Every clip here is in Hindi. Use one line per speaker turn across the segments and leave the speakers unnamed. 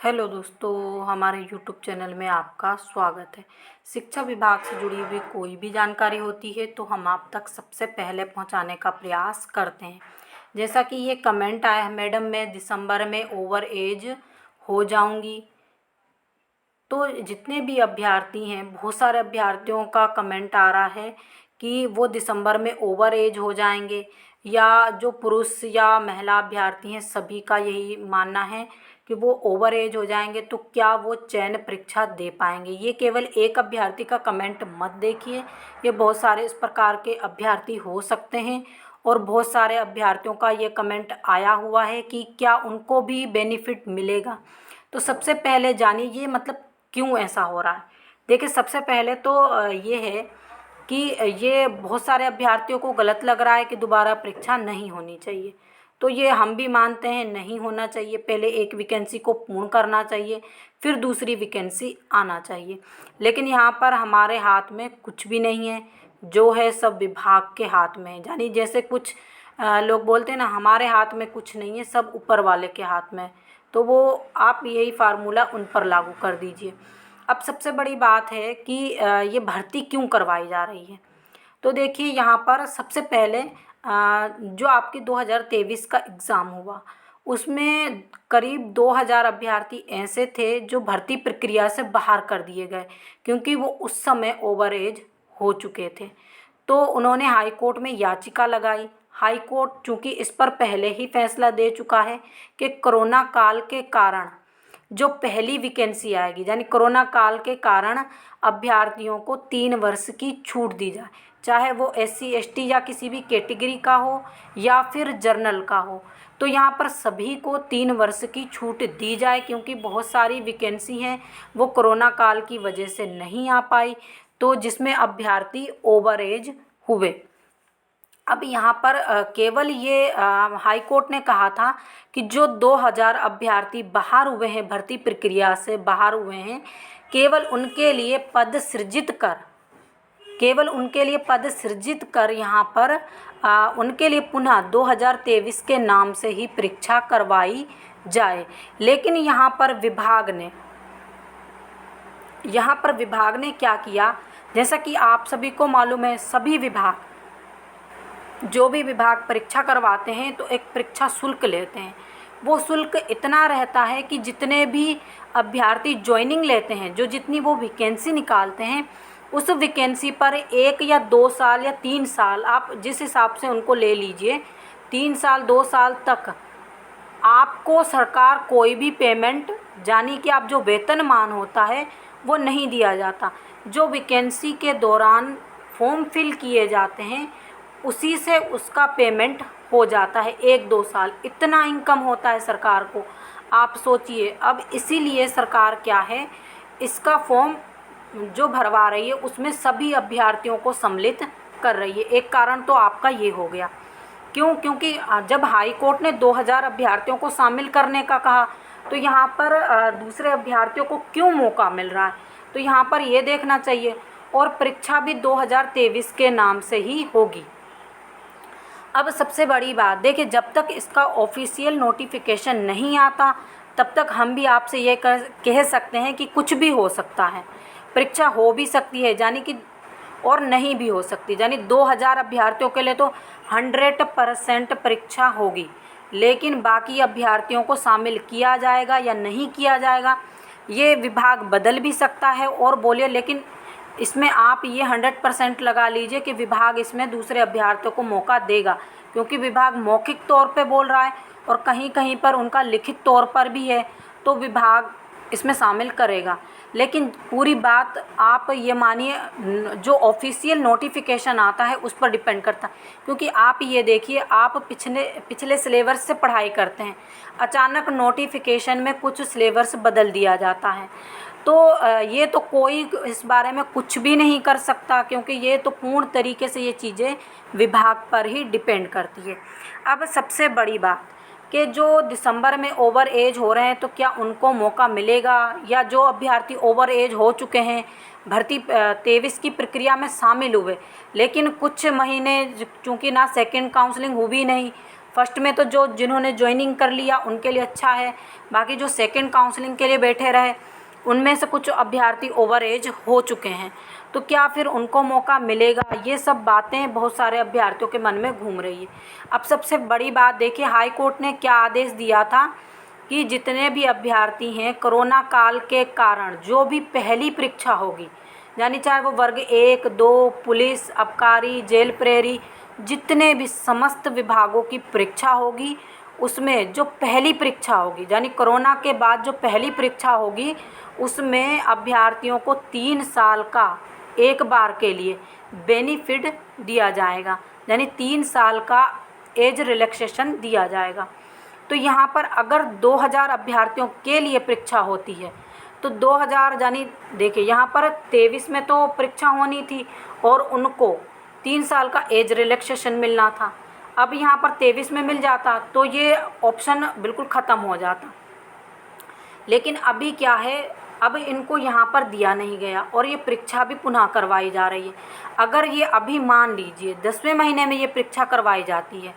हेलो दोस्तों, हमारे यूट्यूब चैनल में आपका स्वागत है। शिक्षा विभाग से जुड़ी हुई कोई भी जानकारी होती है तो हम आप तक सबसे पहले पहुंचाने का प्रयास करते हैं। जैसा कि ये कमेंट आया है, मैडम मैं दिसंबर में ओवर एज हो जाऊंगी। तो जितने भी अभ्यर्थी हैं, बहुत सारे अभ्यर्थियों का कमेंट आ रहा है कि वो दिसंबर में ओवर एज हो जाएंगे, या जो पुरुष या महिला अभ्यर्थी हैं सभी का यही मानना है कि वो ओवर एज हो जाएंगे। तो क्या वो चयन परीक्षा दे पाएंगे? ये केवल एक अभ्यर्थी का कमेंट मत देखिए, ये बहुत सारे इस प्रकार के अभ्यर्थी हो सकते हैं। और बहुत सारे अभ्यर्थियों का ये कमेंट आया हुआ है कि क्या उनको भी बेनिफिट मिलेगा। तो सबसे पहले जानिए ये मतलब क्यों ऐसा हो रहा है। देखिए, सबसे पहले तो ये है कि ये बहुत सारे अभ्यर्थियों को गलत लग रहा है कि दोबारा परीक्षा नहीं होनी चाहिए। तो ये हम भी मानते हैं नहीं होना चाहिए। पहले एक वैकेंसी को पूर्ण करना चाहिए, फिर दूसरी वैकेंसी आना चाहिए। लेकिन यहाँ पर हमारे हाथ में कुछ भी नहीं है, जो है सब विभाग के हाथ में है। यानी जैसे कुछ लोग बोलते हैं ना, हमारे हाथ में कुछ नहीं है, सब ऊपर वाले के हाथ में है। तो वो आप यही फार्मूला उन पर लागू कर दीजिए। अब सबसे बड़ी बात है कि ये भर्ती क्यों करवाई जा रही है। तो देखिए, यहाँ पर सबसे पहले जो आपकी 2023 का एग्ज़ाम हुआ, उसमें करीब 2000 अभ्यर्थी ऐसे थे जो भर्ती प्रक्रिया से बाहर कर दिए गए, क्योंकि वो उस समय ओवर एज हो चुके थे। तो उन्होंने हाई कोर्ट में याचिका लगाई। हाई कोर्ट चूँकि इस पर पहले ही फैसला दे चुका है कि कोरोना काल के कारण जो पहली वैकेंसी आएगी, यानी कोरोना काल के कारण अभ्यर्थियों को 3 वर्ष की छूट दी जाए, चाहे वो SC ST या किसी भी कैटेगरी का हो या फिर जर्नल का हो। तो यहाँ पर सभी को 3 वर्ष की छूट दी जाए, क्योंकि बहुत सारी वैकेंसी हैं वो कोरोना काल की वजह से नहीं आ पाई, तो जिसमें अभ्यर्थी ओवर एज हुए। अब यहाँ पर केवल ये हाई कोर्ट ने कहा था कि जो 2000 अभ्यर्थी बाहर हुए हैं, भर्ती प्रक्रिया से बाहर हुए हैं, केवल उनके लिए पद सृजित कर, केवल उनके लिए पद सृजित कर यहाँ पर उनके लिए पुनः 2023 के नाम से ही परीक्षा करवाई जाए। लेकिन यहाँ पर विभाग ने क्या किया, जैसा कि आप सभी को मालूम है, सभी विभाग जो भी विभाग परीक्षा करवाते हैं तो एक परीक्षा शुल्क लेते हैं। वो शुल्क इतना रहता है कि जितने भी अभ्यर्थी ज्वाइनिंग लेते हैं, जो जितनी वो वैकेंसी निकालते हैं, उस वैकेंसी पर 1 या 2 साल या 3 साल, आप जिस हिसाब से उनको ले लीजिए, 3 साल 2 साल तक आपको सरकार कोई भी पेमेंट, यानी कि आप जो वेतनमान होता है वो नहीं दिया जाता। जो वैकेंसी के दौरान फॉर्म फिल किए जाते हैं उसी से उसका पेमेंट हो जाता है। 1-2 साल इतना इनकम होता है सरकार को, आप सोचिए। अब इसीलिए सरकार क्या है, इसका फॉर्म जो भरवा रही है उसमें सभी अभ्यर्थियों को सम्मिलित कर रही है। एक कारण तो आपका ये हो गया। क्यों? क्योंकि जब हाई कोर्ट ने 2000 अभ्यर्थियों को शामिल करने का कहा, तो यहाँ पर दूसरे अभ्यर्थियों को क्यों मौका मिल रहा है, तो यहाँ पर ये देखना चाहिए। और परीक्षा भी 2023 के नाम से ही होगी। अब सबसे बड़ी बात देखिए, जब तक इसका ऑफिशियल नोटिफिकेशन नहीं आता तब तक हम भी आपसे ये कह सकते हैं कि कुछ भी हो सकता है, परीक्षा हो भी सकती है, यानी कि और नहीं भी हो सकती। यानी 2000 अभ्यर्थियों के लिए तो 100% परीक्षा होगी, लेकिन बाकी अभ्यर्थियों को शामिल किया जाएगा या नहीं किया जाएगा ये विभाग बदल भी सकता है और बोलिए। लेकिन इसमें आप ये 100% लगा लीजिए कि विभाग इसमें दूसरे अभ्यर्थियों को मौका देगा, क्योंकि विभाग मौखिक तौर पे बोल रहा है और कहीं कहीं पर उनका लिखित तौर पर भी है, तो विभाग इसमें शामिल करेगा। लेकिन पूरी बात आप ये मानिए, जो ऑफिशियल नोटिफिकेशन आता है उस पर डिपेंड करता है। क्योंकि आप ये देखिए, आप पिछले सिलेबस से पढ़ाई करते हैं, अचानक नोटिफिकेशन में कुछ सिलेबस बदल दिया जाता है, तो ये तो कोई इस बारे में कुछ भी नहीं कर सकता, क्योंकि ये तो पूर्ण तरीके से ये चीज़ें विभाग पर ही डिपेंड करती है। अब सबसे बड़ी बात कि जो दिसंबर में ओवर एज हो रहे हैं तो क्या उनको मौका मिलेगा, या जो अभ्यर्थी ओवर एज हो चुके हैं, भर्ती 23 की प्रक्रिया में शामिल हुए, लेकिन कुछ महीने चूँकि ना सेकंड काउंसलिंग हुई नहीं, फर्स्ट में तो जो जिन्होंने ज्वाइनिंग कर लिया उनके लिए अच्छा है, बाकी जो सेकंड काउंसलिंग के लिए बैठे रहे उनमें से कुछ अभ्यर्थी ओवर एज हो चुके हैं, तो क्या फिर उनको मौका मिलेगा? ये सब बातें बहुत सारे अभ्यर्थियों के मन में घूम रही है। अब सबसे बड़ी बात देखिए, हाई कोर्ट ने क्या आदेश दिया था कि जितने भी अभ्यर्थी हैं कोरोना काल के कारण जो भी पहली परीक्षा होगी, यानी चाहे वो वर्ग 1, 2, पुलिस, आबकारी, जेल प्रहरी, जितने भी समस्त विभागों की परीक्षा होगी, उसमें जो पहली परीक्षा होगी यानी कोरोना के बाद जो पहली परीक्षा होगी उसमें अभ्यर्थियों को 3 साल का एक बार के लिए बेनिफिट दिया जाएगा, यानी 3 साल का एज रिलैक्सेशन दिया जाएगा। तो यहाँ पर अगर 2000 अभ्यर्थियों के लिए परीक्षा होती है तो 2000 यानी देखिए यहाँ पर 23 में तो परीक्षा होनी थी और उनको 3 साल का एज रिलैक्सेशन मिलना था। अब यहाँ पर 23 में मिल जाता तो ये ऑप्शन बिल्कुल ख़त्म हो जाता, लेकिन अभी क्या है, अब इनको यहाँ पर दिया नहीं गया और ये परीक्षा भी पुनः करवाई जा रही है। अगर ये अभी मान लीजिए 10वें महीने में ये परीक्षा करवाई जाती है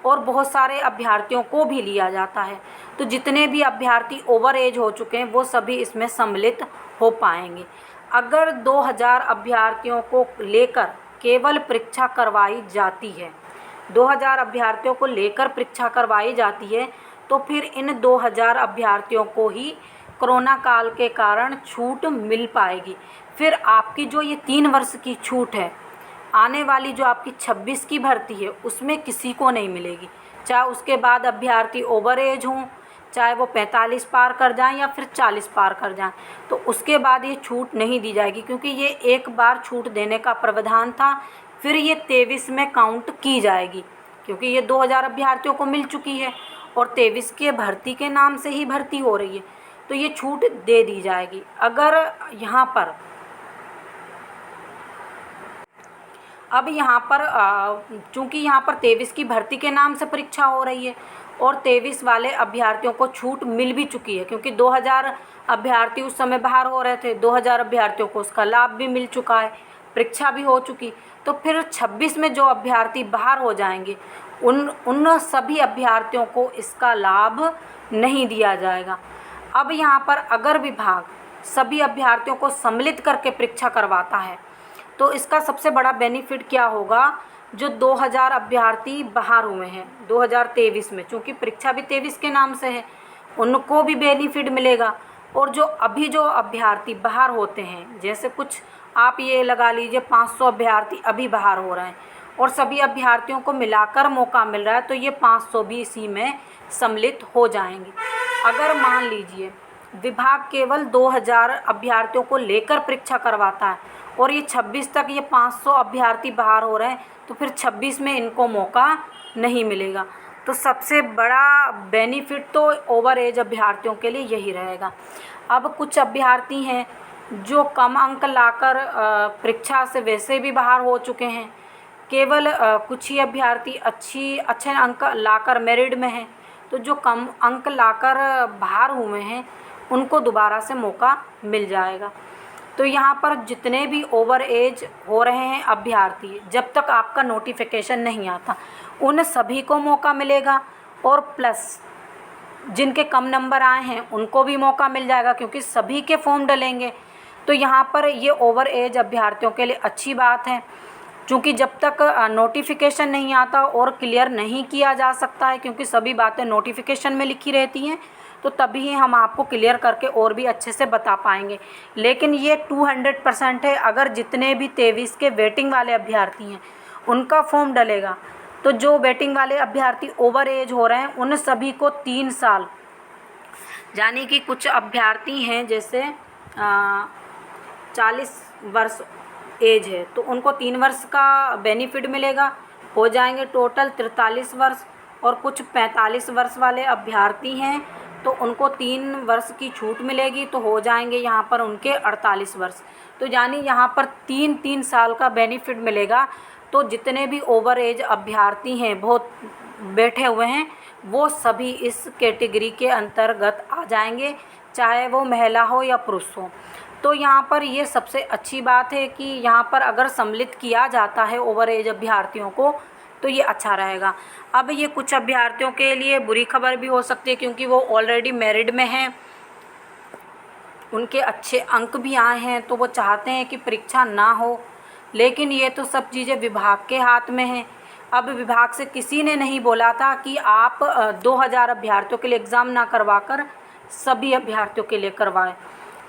और बहुत सारे अभ्यर्थियों को भी लिया जाता है, तो जितने भी अभ्यर्थी ओवर एज हो चुके हैं वो सभी इसमें सम्मिलित हो पाएंगे। अगर 2000 अभ्यर्थियों को लेकर केवल परीक्षा करवाई जाती है, 2000 अभ्यर्थियों को लेकर परीक्षा करवाई जाती है, तो फिर इन 2000 अभ्यर्थियों को ही कोरोना काल के कारण छूट मिल पाएगी। फिर आपकी जो ये 3 वर्ष की छूट है, आने वाली जो आपकी 26 की भर्ती है उसमें किसी को नहीं मिलेगी, चाहे उसके बाद अभ्यर्थी ओवर एज हों, चाहे वो 45 पार कर जाएं या फिर 40 पार कर जाएं, तो उसके बाद ये छूट नहीं दी जाएगी, क्योंकि ये एक बार छूट देने का प्रावधान था। फिर ये 23 में काउंट की जाएगी, क्योंकि ये 2000 अभ्यर्थियों को मिल चुकी है और 23 के भर्ती के नाम से ही भर्ती हो रही है, तो ये छूट दे दी जाएगी। अगर यहाँ पर अब यहाँ पर चूँकि यहाँ पर 23 की भर्ती के नाम से परीक्षा हो रही है और 23 वाले अभ्यर्थियों को छूट मिल भी चुकी है, क्योंकि 2000 अभ्यर्थी उस समय बाहर हो रहे थे, 2000 अभ्यर्थियों को उसका लाभ भी मिल चुका है, परीक्षा भी हो चुकी। तो फिर 26 में जो अभ्यर्थी बाहर हो जाएंगे उन सभी अभ्यर्थियों को इसका लाभ नहीं दिया जाएगा। अब यहाँ पर अगर विभाग सभी अभ्यर्थियों को सम्मिलित करके परीक्षा करवाता है तो इसका सबसे बड़ा बेनिफिट क्या होगा, जो 2000 अभ्यर्थी बाहर हुए हैं 2023 में, चूँकि परीक्षा भी 23 के नाम से है, उनको भी बेनिफिट मिलेगा। और जो अभी जो अभ्यर्थी बाहर होते हैं, जैसे कुछ आप ये लगा लीजिए 500 अभ्यर्थी अभी बाहर हो रहे हैं और सभी अभ्यर्थियों को मिलाकर मौका मिल रहा है, तो ये 500 भी इसी में सम्मिलित हो जाएंगे। अगर मान लीजिए विभाग केवल 2000 अभ्यर्थियों को लेकर परीक्षा करवाता है और ये 26 तक ये 500 अभ्यर्थी बाहर हो रहे हैं, तो फिर 26 में इनको मौका नहीं मिलेगा। तो सबसे बड़ा बेनिफिट तो ओवर एज अभ्यर्थियों के लिए यही रहेगा। अब कुछ अभ्यर्थी हैं जो कम अंक लाकर परीक्षा से वैसे भी बाहर हो चुके हैं, केवल कुछ ही अभ्यर्थी अच्छे अंक लाकर मेरिट में हैं, तो जो कम अंक लाकर बाहर हुए हैं उनको दोबारा से मौका मिल जाएगा। तो यहाँ पर जितने भी ओवर एज हो रहे हैं अभ्यर्थी, जब तक आपका नोटिफिकेशन नहीं आता उन सभी को मौका मिलेगा, और प्लस जिनके कम नंबर आए हैं उनको भी मौका मिल जाएगा, क्योंकि सभी के फॉर्म डलेंगे। तो यहाँ पर ये ओवर एज अभ्यर्थियों के लिए अच्छी बात है, क्योंकि जब तक नोटिफिकेशन नहीं आता और क्लियर नहीं किया जा सकता है, क्योंकि सभी बातें नोटिफिकेशन में लिखी रहती हैं, तो तभी हम आपको क्लियर करके और भी अच्छे से बता पाएंगे। लेकिन ये 200% है, अगर जितने भी 23 के वेटिंग वाले अभ्यर्थी हैं उनका फॉर्म डलेगा, तो जो वेटिंग वाले अभ्यर्थी ओवर एज हो रहे हैं उन सभी को 3 साल, यानी कि कुछ अभ्यर्थी हैं जैसे 40 वर्ष एज है तो उनको 3 वर्ष का बेनिफिट मिलेगा, हो जाएंगे टोटल 43 वर्ष। और कुछ 45 वर्ष वाले अभ्यर्थी हैं तो उनको 3 वर्ष की छूट मिलेगी, तो हो जाएंगे यहाँ पर उनके 48 वर्ष। तो यानी यहाँ पर 3-3 साल का बेनिफिट मिलेगा। तो जितने भी ओवर एज अभ्यर्थी हैं बहुत बैठे हुए हैं वो सभी इस कैटेगरी के अंतर्गत आ जाएंगे, चाहे वो महिला हो या पुरुष हो। तो यहाँ पर ये सबसे अच्छी बात है कि यहाँ पर अगर सम्मिलित किया जाता है ओवर एज अभ्यर्थियों को तो ये अच्छा रहेगा। अब ये कुछ अभ्यर्थियों के लिए बुरी खबर भी हो सकती है, क्योंकि वो ऑलरेडी मेरिट में हैं, उनके अच्छे अंक भी आए हैं, तो वो चाहते हैं कि परीक्षा ना हो, लेकिन ये तो सब चीज़ें विभाग के हाथ में हैं। अब विभाग से किसी ने नहीं बोला था कि आप 2000 अभ्यर्थियों के लिए एग्ज़ाम ना करवा कर सभी अभ्यर्थियों के लिए करवाएं।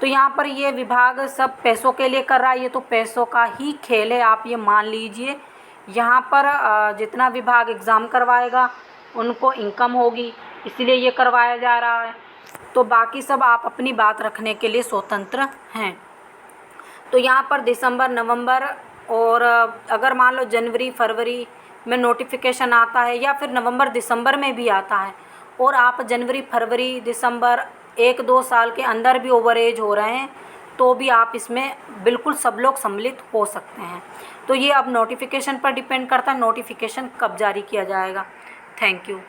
तो यहाँ पर ये विभाग सब पैसों के लिए कर रहा है, ये तो पैसों का ही खेल है, आप ये मान लीजिए। यहाँ पर जितना विभाग एग्ज़ाम करवाएगा उनको इनकम होगी, इसलिए ये करवाया जा रहा है। तो बाकी सब आप अपनी बात रखने के लिए स्वतंत्र हैं। तो यहाँ पर दिसंबर, नवंबर और अगर मान लो जनवरी, फरवरी में नोटिफिकेशन आता है, या फिर नवंबर, दिसंबर में भी आता है, और आप जनवरी, फरवरी, दिसंबर 1-2 साल के अंदर भी ओवर एज हो रहे हैं, तो भी आप इसमें बिल्कुल सब लोग सम्मिलित हो सकते हैं। तो ये अब नोटिफिकेशन पर डिपेंड करता है, नोटिफिकेशन कब जारी किया जाएगा। Thank you.